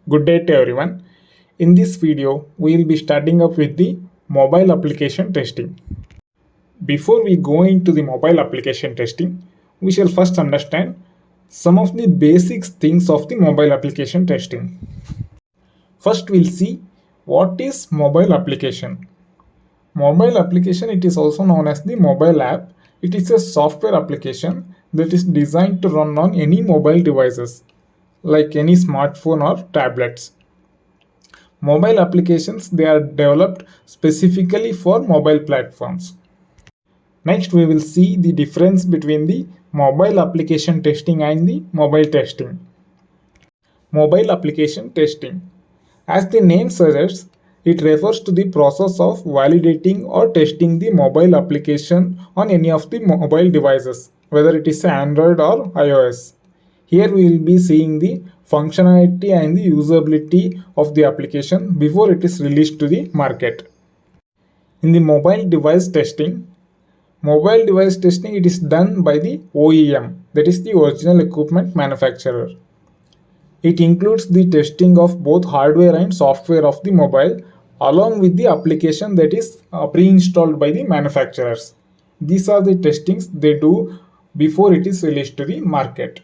Good day to everyone. In this video, we will be starting up with the mobile application testing. Before we go into the mobile application testing, we shall first understand some of the basic things of the mobile application testing. First, we'll see what is mobile application. Mobile application, it is also known as the mobile app. It is a software application that is designed to run on any mobile devices like any smartphone or tablets. Mobile applications, they are developed specifically for mobile platforms. Next, we will see the difference between the mobile application testing and the mobile testing. Mobile application testing. As the name suggests, it refers to the process of validating or testing the mobile application on any of the mobile devices, whether it is Android or iOS. Here we will be seeing the functionality and the usability of the application before it is released to the market. In the mobile device testing, it is done by the OEM, that is the original equipment manufacturer. It includes the testing of both hardware and software of the mobile along with the application that is pre-installed by the manufacturers. These are the testings they do before it is released to the market.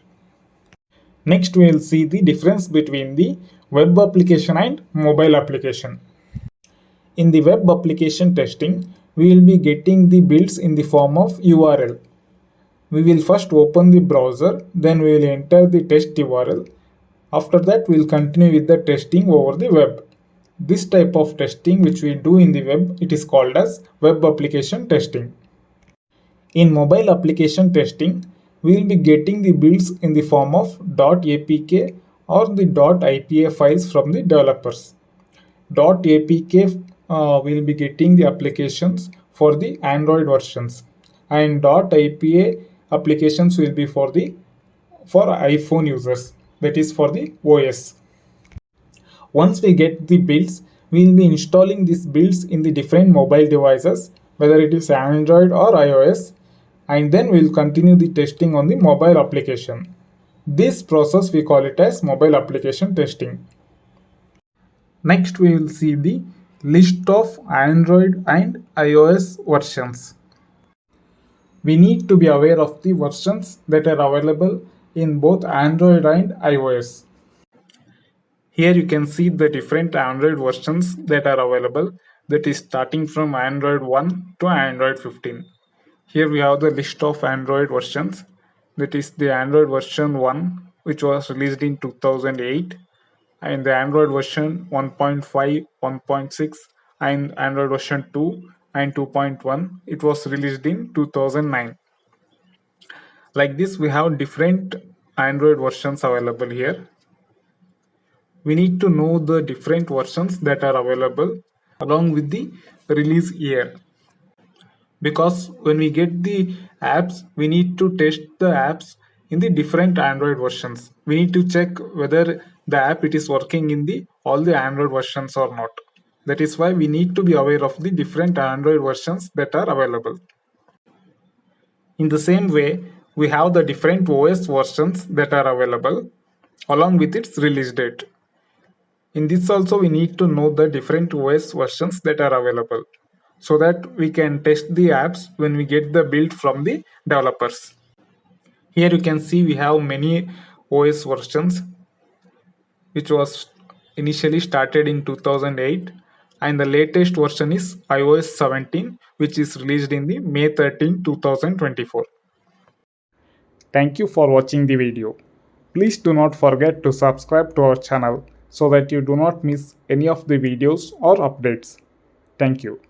Next, we will see the difference between the web application and mobile application. In the web application testing, we will be getting the builds in the form of URL. We will first open the browser, then we will enter the test URL. After that, we will continue with the testing over the web. This type of testing which we do in the web, it is called as web application testing. In mobile application testing, we will be getting the builds in the form of .apk or the .ipa files from the developers. .apk we will be getting the applications for the Android versions, and .ipa applications will be for iPhone users, that is for the OS. Once we get the builds, we will be installing these builds in the different mobile devices, whether it is Android or iOS, and then we will continue the testing on the mobile application. This process we call it as mobile application testing. Next, we will see the list of Android and iOS versions. We need to be aware of the versions that are available in both Android and iOS. Here you can see the different Android versions that are available, that is starting from Android 1 to Android 15. Here we have the list of Android versions, that is the Android version 1 which was released in 2008, and the Android version 1.5, 1.6, and Android version 2 and 2.1, it was released in 2009. Like this, we have different Android versions available here. We need to know the different versions that are available along with the release year, because when we get the apps, we need to test the apps in the different Android versions. We need to check whether the app it is working in the all the Android versions or not. That is why we need to be aware of the different Android versions that are available. In the same way, we have the different OS versions that are available along with its release date. In this also, we need to know the different OS versions that are available so that we can test the apps when we get the build from the developers. Here you can see we have many OS versions which was initially started in 2008, and the latest version is iOS 17, which is released in the May 13, 2024. Thank you for watching the video. Please do not forget to subscribe to our channel so that you do not miss any of the videos or updates. Thank you.